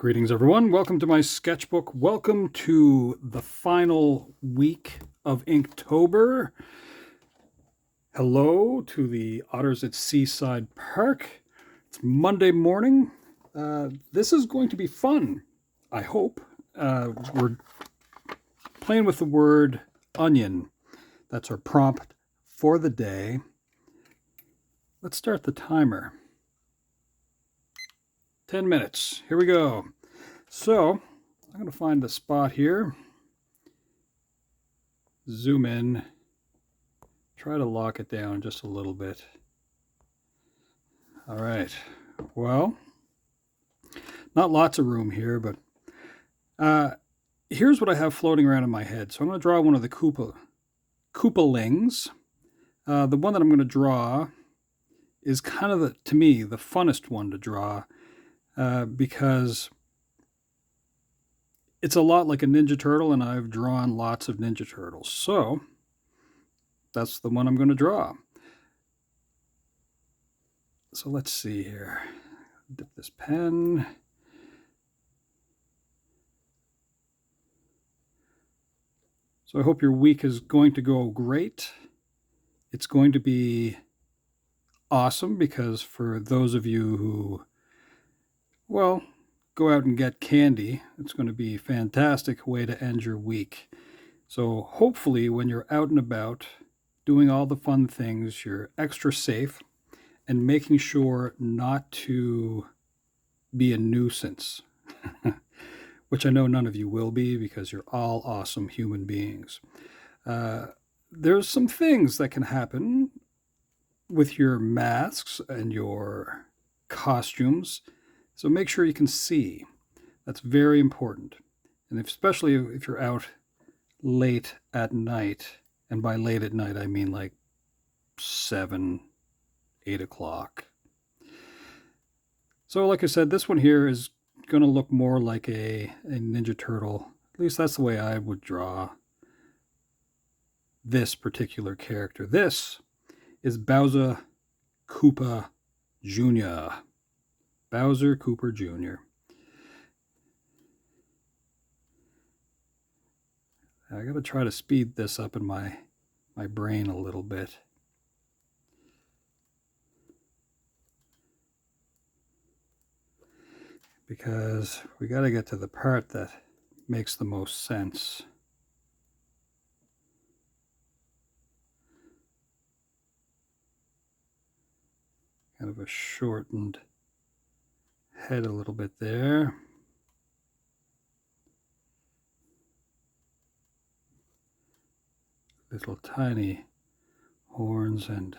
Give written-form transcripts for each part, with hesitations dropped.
Greetings, everyone. Welcome to my sketchbook. Welcome to the final week of Inktober. Hello to the otters at Seaside Park. It's Monday morning. This is going to be fun, I hope. We're playing with the word onion. That's our prompt for the day. Let's start the timer. 10 minutes. Here we go. So I'm going to find a spot here. Zoom in. Try to lock it down just a little bit. All right. Well, not lots of room here, but here's what I have floating around in my head. So I'm going to draw one of the Koopalings. The one that I'm going to draw is kind of, to me, the funnest one to draw. Because it's a lot like a Ninja Turtle, and I've drawn lots of Ninja Turtles. So that's the one I'm going to draw. So let's see here. Dip this pen. So I hope your week is going to go great. It's going to be awesome because for those of you who go out and get candy. It's going to be a fantastic way to end your week. So hopefully when you're out and about doing all the fun things, you're extra safe and making sure not to be a nuisance, which I know none of you will be because you're all awesome human beings. There's some things that can happen with your masks and your costumes. So make sure you can see. That's very important. And especially if you're out late at night, and by late at night, I mean like 7, 8 o'clock. So like I said, this one here is going to look more like a Ninja Turtle. At least that's the way I would draw this particular character. This is Bowser Koopa Jr. Bowser Koopa Jr. I got to try to speed this up in my brain a little bit. Because we got to get to the part that makes the most sense. Kind of a shortened head a little bit there. Little tiny horns and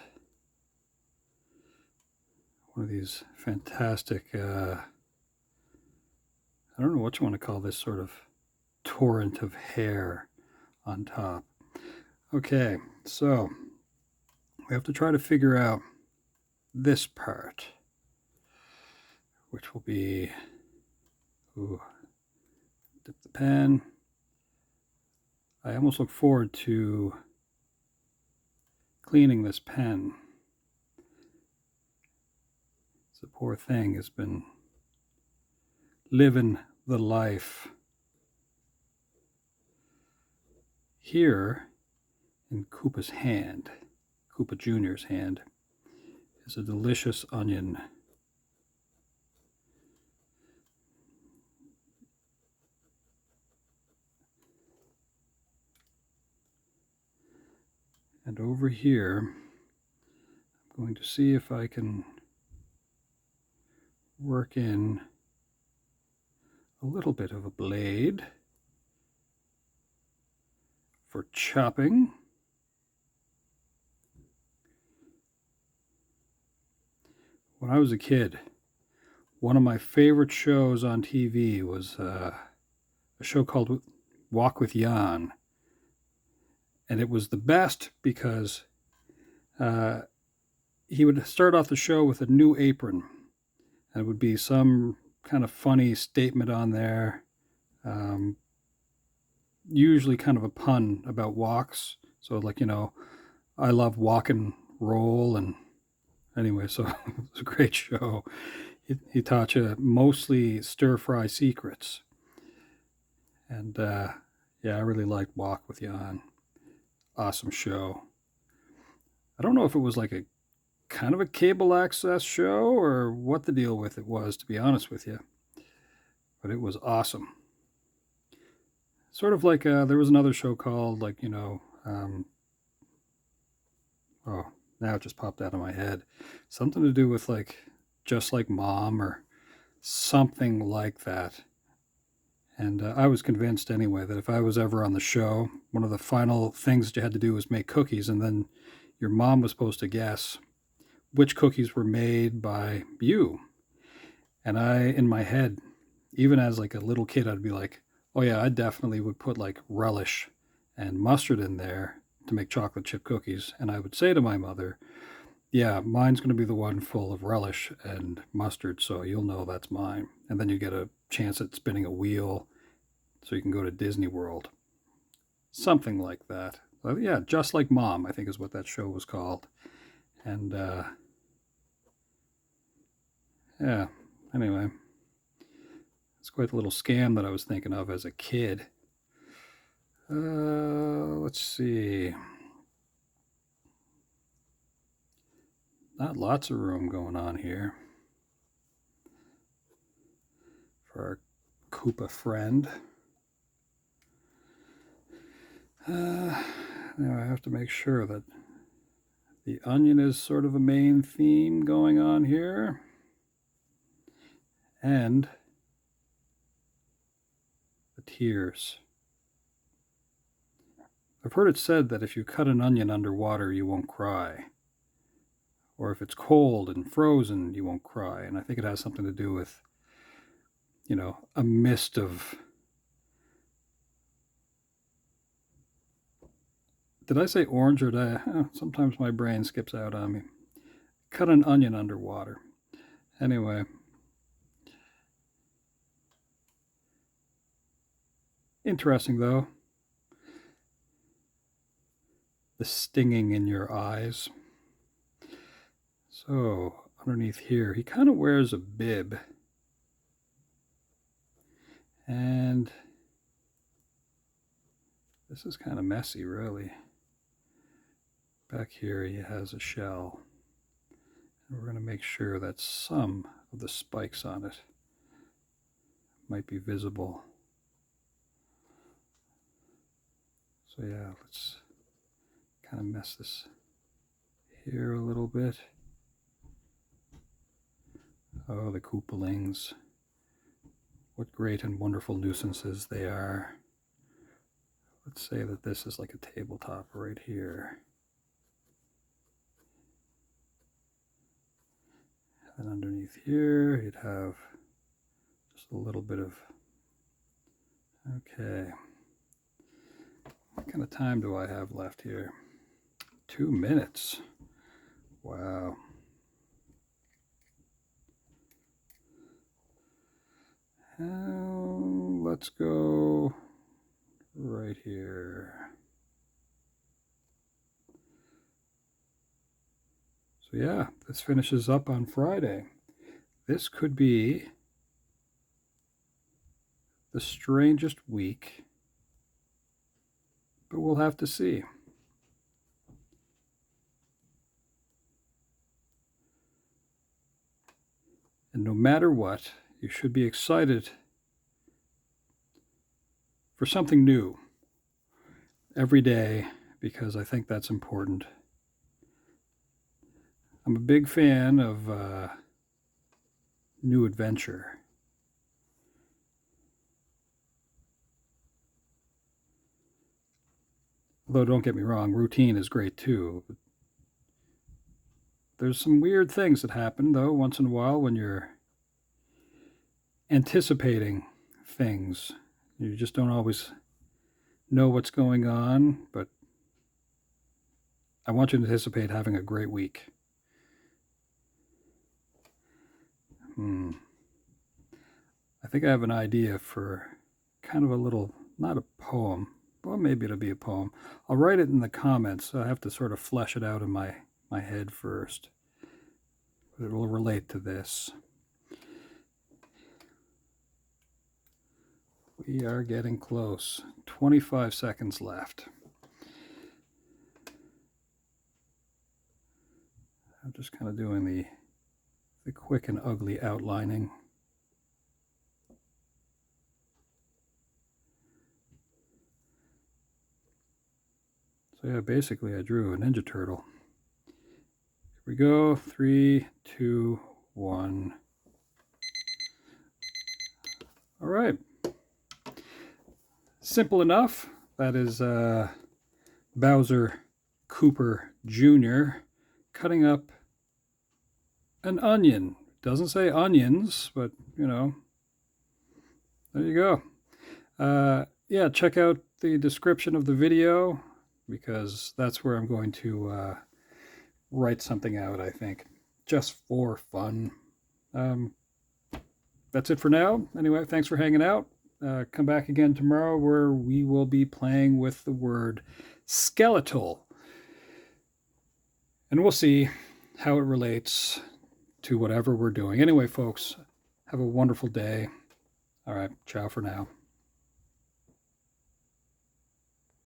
one of these fantastic, I don't know what you want to call this sort of torrent of hair on top. Okay, so we have to try to figure out this part, which will be, dip the pen. I almost look forward to cleaning this pen. The poor thing has been living the life. Here in Koopa's hand, Koopa Jr.'s hand, is a delicious onion. And over here, I'm going to see if I can work in a little bit of a blade for chopping. When I was a kid, one of my favorite shows on TV was a show called Walk with Jan. And it was the best because he would start off the show with a new apron. And it would be some kind of funny statement on there. Usually kind of a pun about walks. So like, I love walk and roll. And anyway, so it was a great show. He taught you mostly stir fry secrets. And yeah, I really liked Walk with Jan. Awesome show. I don't know if it was like a kind of a cable access show or what the deal with it was, to be honest with you, but it was awesome. Sort of like there was another show called, like, oh, now it just popped out of my head. Something to do with like Just Like Mom or something like that. And I was convinced anyway that if I was ever on the show, one of the final things that you had to do was make cookies, and then your mom was supposed to guess which cookies were made by you. And I, in my head, even as like a little kid, I'd be like, oh yeah, I definitely would put like relish and mustard in there to make chocolate chip cookies. And I would say to my mother, yeah, mine's going to be the one full of relish and mustard, so you'll know that's mine. And then you get a chance at spinning a wheel so you can go to Disney World. Something like that. Yeah, Just Like Mom, I think is what that show was called. And yeah, anyway, it's quite a little scam that I was thinking of as a kid. Let's see. Not lots of room going on here for our Koopa friend. Now I have to make sure that the onion is sort of a main theme going on here. And the tears. I've heard it said that if you cut an onion underwater, you won't cry. Or if it's cold and frozen, you won't cry. And I think it has something to do with, a mist of. Did I say orange or did I? Sometimes my brain skips out on me. Cut an onion underwater. Anyway. Interesting, though. The stinging in your eyes. So, underneath here, he kind of wears a bib. And this is kind of messy, really. Back here, he has a shell. And we're going to make sure that some of the spikes on it might be visible. So yeah, let's kind of mess this here a little bit. Oh, the Koopalings. What great and wonderful nuisances they are. Let's say that this is like a tabletop right here. And underneath here, you'd have just a little bit of, okay. What kind of time do I have left here? 2 minutes. Wow. Let's go right here. So yeah, this finishes up on Friday. This could be the strangest week, but we'll have to see. And no matter what, you should be excited for something new every day, because I think that's important. I'm a big fan of new adventure. Although, don't get me wrong, routine is great too. But there's some weird things that happen, though, once in a while when you're anticipating things. You just don't always know what's going on, but I want you to anticipate having a great week. I think I have an idea for kind of a little, not a poem, well, maybe it'll be a poem. I'll write it in the comments, so I have to sort of flesh it out in my head first. But it will relate to this. We are getting close. 25 seconds left. I'm just kind of doing the quick and ugly outlining. So yeah, basically I drew a Ninja Turtle. Here we go. 3, 2, 1. All right. Simple enough. That is Bowser Koopa Jr. cutting up an onion. Doesn't say onions, but you know, there you go. Yeah, check out the description of the video because that's where I'm going to write something out, I think, just for fun. That's it for now. Anyway, thanks for hanging out. Come back again tomorrow where we will be playing with the word skeletal. And we'll see how it relates to whatever we're doing. Anyway, folks, have a wonderful day. All right, ciao for now.